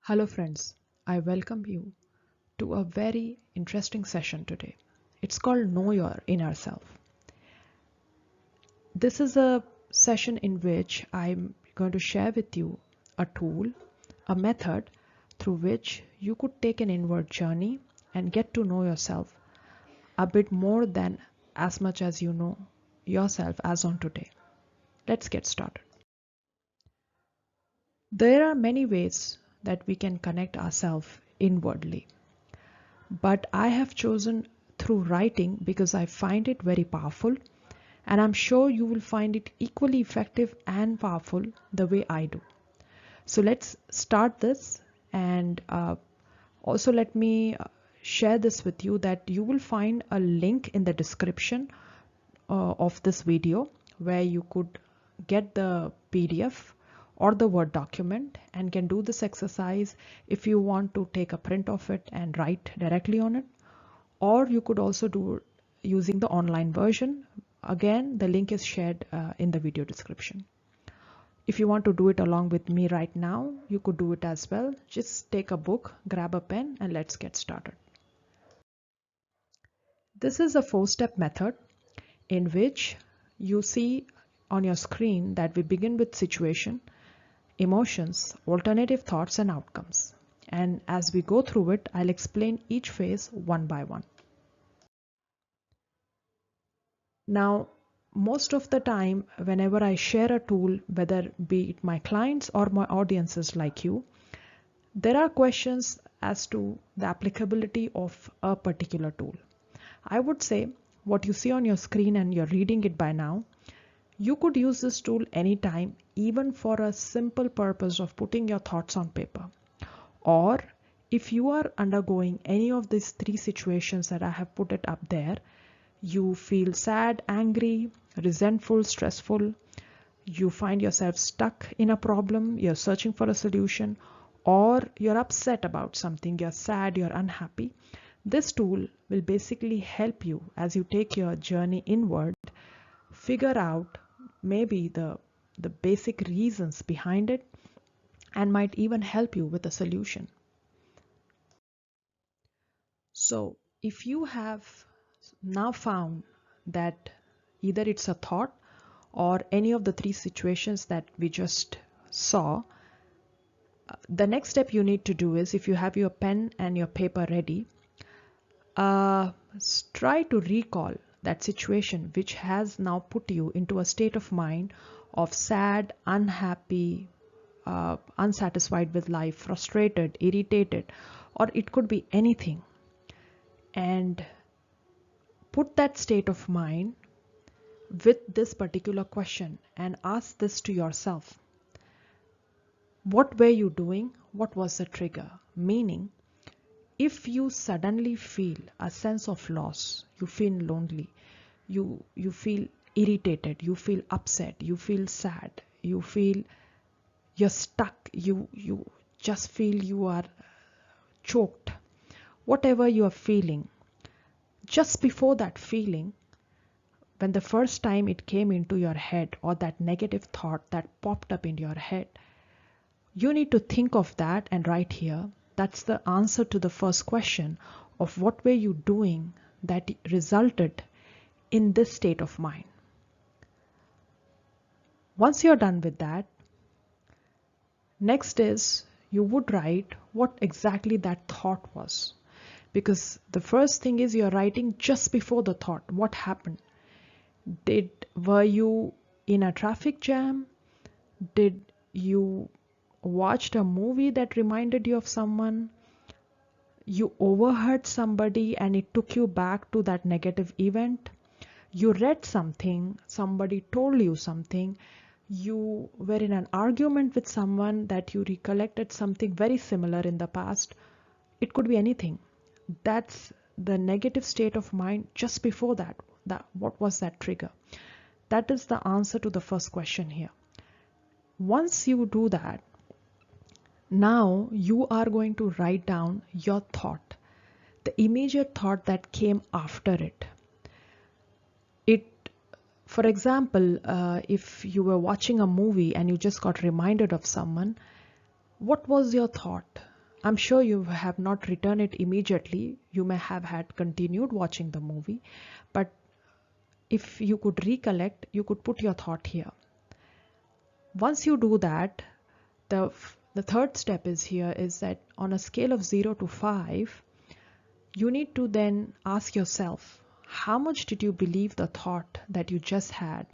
Hello, friends. I welcome you to a very interesting session today. It's called Know Your Inner Self. This is a session in which I'm going to share with you a tool, a method through which you could take an inward journey and get to know yourself a bit more than as much as you know yourself as on today. Let's get started. There are many ways that we can connect ourselves inwardly. But I have chosen through writing because I find it very powerful, and I'm sure you will find it equally effective and powerful the way I do. So let's start this, and also let me share this with you that you will find a link in the description of this video where you could get the PDF or the Word document and can do this exercise if you want to take a print of it and write directly on it, or you could also do it using the online version. Again, the link is shared in the video description. If you want to do it along with me right now, you could do it as well. Just take a book, grab a pen, and let's get started. This is a 4-step method in which you see on your screen that we begin with situation, emotions, alternative thoughts, and outcomes. And as we go through it, I'll explain each phase one by one. Now, most of the time, whenever I share a tool, whether be it my clients or my audiences like you, there are questions as to the applicability of a particular tool. I would say what you see on your screen and you're reading it by now, you could use this tool anytime, even for a simple purpose of putting your thoughts on paper. Or if you are undergoing any of these 3 situations that I have put it up there, you feel sad, angry, resentful, stressful, you find yourself stuck in a problem, you're searching for a solution, or you're upset about something, you're sad, you're unhappy, this tool will basically help you as you take your journey inward, figure out maybe the basic reasons behind it, and might even help you with a solution. So if you have now found that either it's a thought or any of the 3 situations that we just saw, the next step you need to do is, if you have your pen and your paper ready, try to recall that situation which has now put you into a state of mind of sad, unhappy, unsatisfied with life, frustrated, irritated, or it could be anything. And put that state of mind with this particular question and ask this to yourself. What were you doing? What was the trigger? Meaning, if you suddenly feel a sense of loss, you feel lonely, you feel irritated, you feel upset, you feel sad, you feel you're stuck, you just feel you are choked, whatever you are feeling, just before that feeling, when the first time it came into your head or that negative thought that popped up in your head, you need to think of that and write here. That's the answer to the first question of what were you doing that resulted in this state of mind. Once you're done with that, next is you would write what exactly that thought was. Because the first thing is you're writing just before the thought. What happened? Were you in a traffic jam? Did you watched a movie that reminded you of someone? You overheard somebody and it took you back to that negative event? You read something, somebody told you something, you were in an argument with someone that you recollected something very similar in the past. It could be anything. That's the negative state of mind just before that. What was that trigger? That is the answer to the first question here. Once you do that, now you are going to write down your thought, the immediate thought that came after it. For example, if you were watching a movie and you just got reminded of someone, what was your thought? I'm sure you have not written it immediately. You may have had continued watching the movie, but if you could recollect, you could put your thought here. Once you do that, the third step is here is that on a scale of 0 to 5, you need to then ask yourself, how much did you believe the thought that you just had?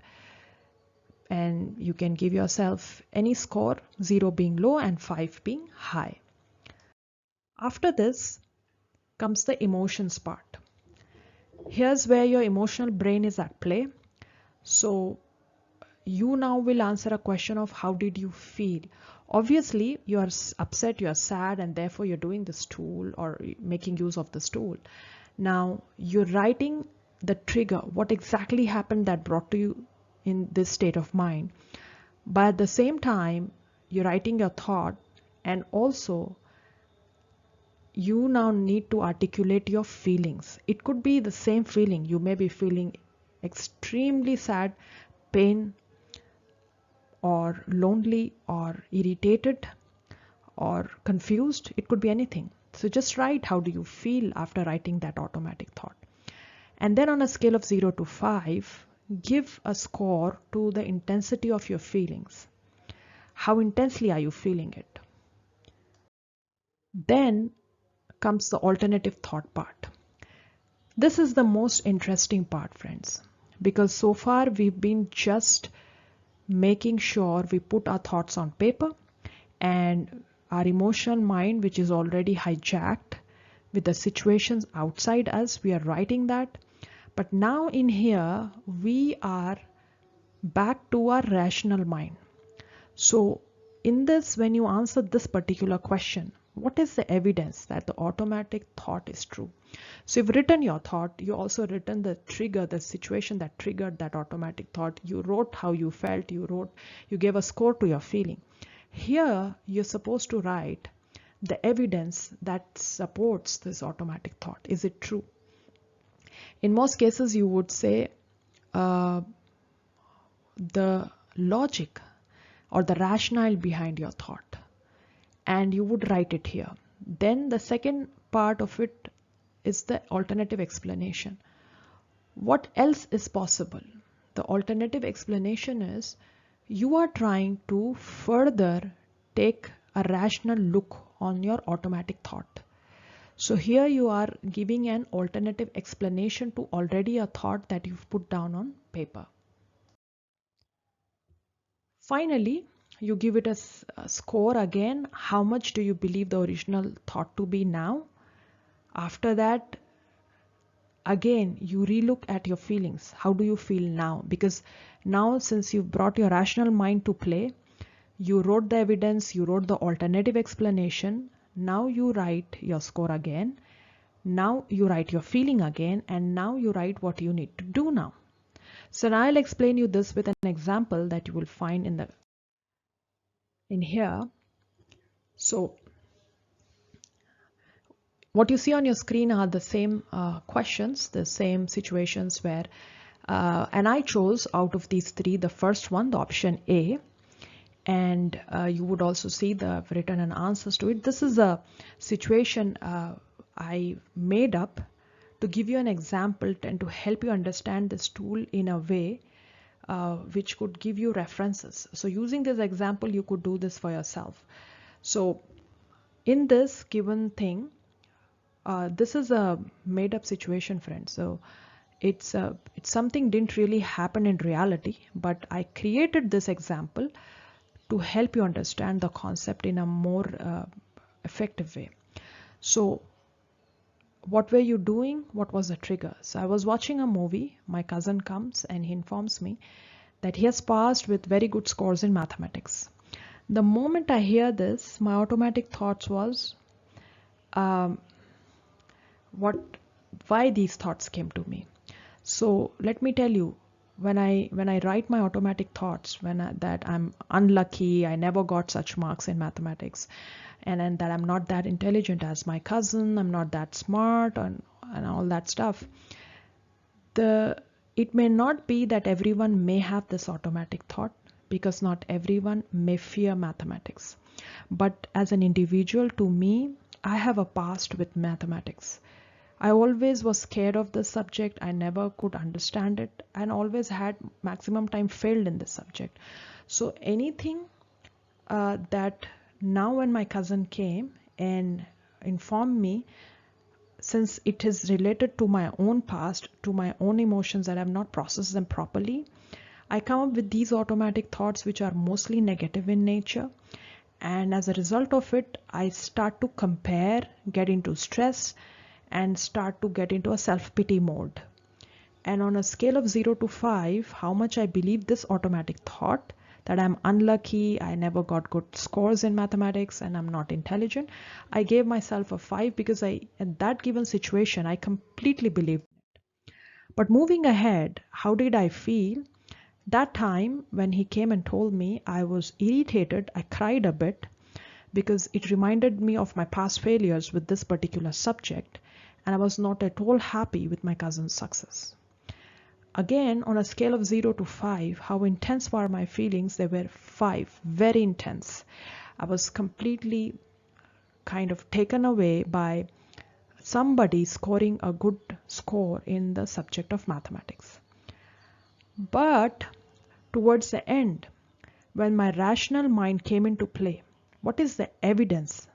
And you can give yourself any score, 0 being low and 5 being high. After this comes the emotions part. Here's where your emotional brain is at play. So you now will answer a question of how did you feel. Obviously you are upset, you are sad, and therefore you're doing this tool or making use of this tool. Now you're writing the trigger, what exactly happened that brought to you in this state of mind, but at the same time you're writing your thought, and also you now need to articulate your feelings. It could be the same feeling. You may be feeling extremely sad, pain, or lonely, or irritated, or confused. It could be anything. So just write how do you feel after writing that automatic thought. And then on a scale of 0 to 5, give a score to the intensity of your feelings. How intensely are you feeling it? Then comes the alternative thought part. This is the most interesting part, friends, because so far we've been just making sure we put our thoughts on paper, and our emotional mind, which is already hijacked with the situations outside us, we are writing that. But now in here, we are back to our rational mind. So in this, when you answer this particular question, what is the evidence that the automatic thought is true? So you've written your thought, you also written the trigger, the situation that triggered that automatic thought. You wrote how you felt, you gave a score to your feeling. Here, you're supposed to write the evidence that supports this automatic thought. Is it true? In most cases, you would say the logic or the rationale behind your thought, and you would write it here. Then the second part of it is the alternative explanation. What else is possible? The alternative explanation is you are trying to further take a rational look on your automatic thought. So here you are giving an alternative explanation to already a thought that you've put down on paper. Finally, you give it a score again. How much do you believe the original thought to be now? After that, again, you relook at your feelings. How do you feel now? Because now, since you've brought your rational mind to play, you wrote the evidence, you wrote the alternative explanation. Now you write your score again. Now you write your feeling again, and now you write what you need to do now. So now I'll explain you this with an example that you will find in here. So what you see on your screen are the same questions, the same situations where, and I chose out of these three, the first one, the option A, and you would also see the written and answers to it. This is a situation I made up to give you an example and to help you understand this tool in a way which could give you references. So using this example, you could do this for yourself. So in this given thing, this is a made up situation, friends. So it's something didn't really happen in reality, but I created this example to help you understand the concept in a more effective way. So what were you doing? What was the trigger? So I was watching a movie. My cousin comes and he informs me that he has passed with very good scores in mathematics. The moment I hear this, my automatic thoughts was, why these thoughts came to me. So let me tell you, when I write my automatic thoughts, that I'm unlucky, I never got such marks in mathematics, and that I'm not that intelligent as my cousin, I'm not that smart, and all that stuff. It may not be that everyone may have this automatic thought, because not everyone may fear mathematics. But as an individual, to me, I have a past with mathematics. I always was scared of this subject. I never could understand it and always had maximum time failed in this subject. So anything that now when my cousin came and informed me, since it is related to my own past, to my own emotions that I have not processed them properly, I come up with these automatic thoughts which are mostly negative in nature. And as a result of it, I start to compare, get into stress, and start to get into a self-pity mode. And on a scale of 0 to 5, how much I believe this automatic thought that I'm unlucky, I never got good scores in mathematics, and I'm not intelligent, I gave myself a 5 because in that given situation, I completely believed. But moving ahead, how did I feel? That time when he came and told me, I was irritated, I cried a bit because it reminded me of my past failures with this particular subject, and I was not at all happy with my cousin's success. Again, on a scale of 0 to 5, how intense were my feelings? They were 5, very intense. I was completely kind of taken away by somebody scoring a good score in the subject of mathematics. But towards the end, when my rational mind came into play, what is the evidence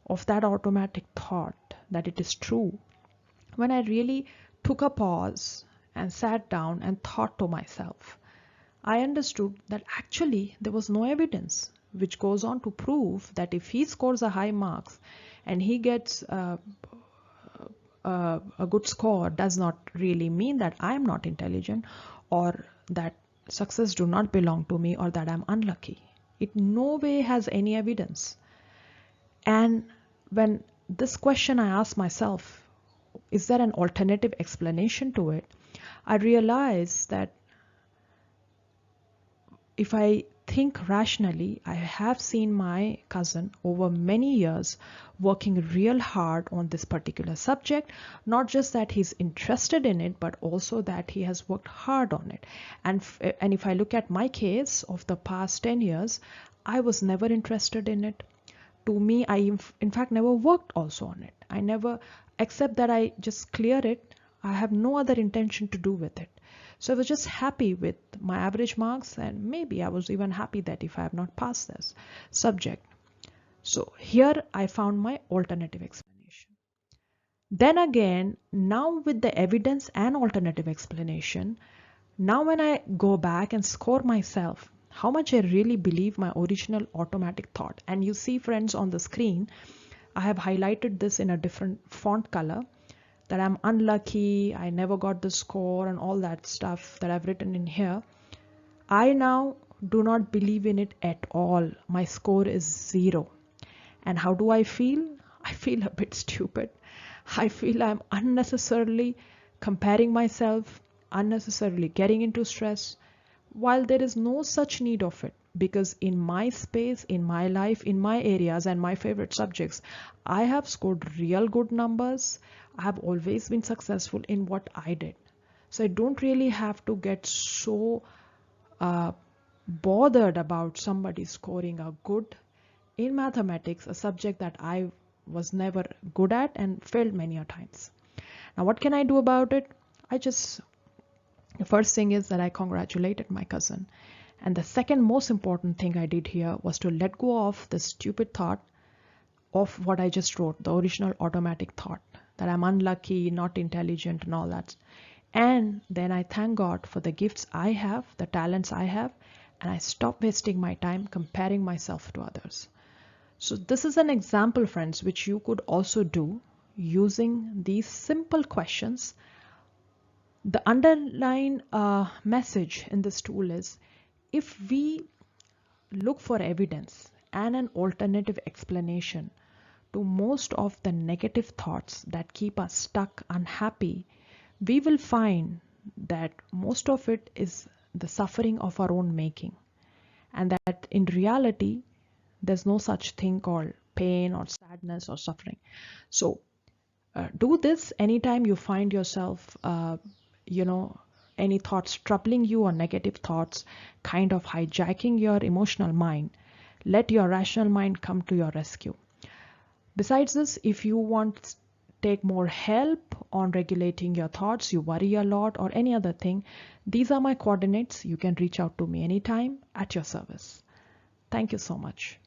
of that automatic thought that it is true? When I really took a pause and sat down and thought to myself, I understood that actually there was no evidence, which goes on to prove that if he scores a high marks and he gets a good score, does not really mean that I am not intelligent or that success do not belong to me or that I'm unlucky. It no way has any evidence. And when this question I ask myself, is there an alternative explanation to it? I realize that if I think rationally, I have seen my cousin over many years working real hard on this particular subject. Not just that he's interested in it, but also that he has worked hard on it. And if I look at my case of the past 10 years, I was never interested in it. To me, I in fact never worked also on it. I never, except that I just clear it, I have no other intention to do with it. So I was just happy with my average marks, and maybe I was even happy that if I have not passed this subject. So here I found my alternative explanation. Then again, now with the evidence and alternative explanation, now when I go back and score myself, how much I really believe my original automatic thought. And you see, friends, on the screen, I have highlighted this in a different font color, that I'm unlucky, I never got the score and all that stuff that I've written in here. I now do not believe in it at all. My score is 0. And how do I feel? I feel a bit stupid. I feel I'm unnecessarily comparing myself, unnecessarily getting into stress, while there is no such need of it. Because in my space, in my life, in my areas and my favorite subjects, I have scored real good numbers. I have always been successful in what I did. So I don't really have to get so bothered about somebody scoring a good in mathematics, a subject that I was never good at and failed many a times. Now, what can I do about it? The first thing is that I congratulated my cousin. And the second most important thing I did here was to let go of the stupid thought of what I just wrote, the original automatic thought that I'm unlucky, not intelligent, and all that. And then I thank God for the gifts I have, the talents I have, and I stop wasting my time comparing myself to others. So this is an example, friends, which you could also do using these simple questions. The underlying message in this tool is, if we look for evidence and an alternative explanation to most of the negative thoughts that keep us stuck, unhappy, we will find that most of it is the suffering of our own making, and that in reality there's no such thing called pain or sadness or suffering. So do this anytime you find yourself any thoughts troubling you or negative thoughts kind of hijacking your emotional mind. Let your rational mind come to your rescue. Besides this, if you want take more help on regulating your thoughts, you worry a lot, or any other thing, these are my coordinates. You can reach out to me anytime, at your service. Thank you so much.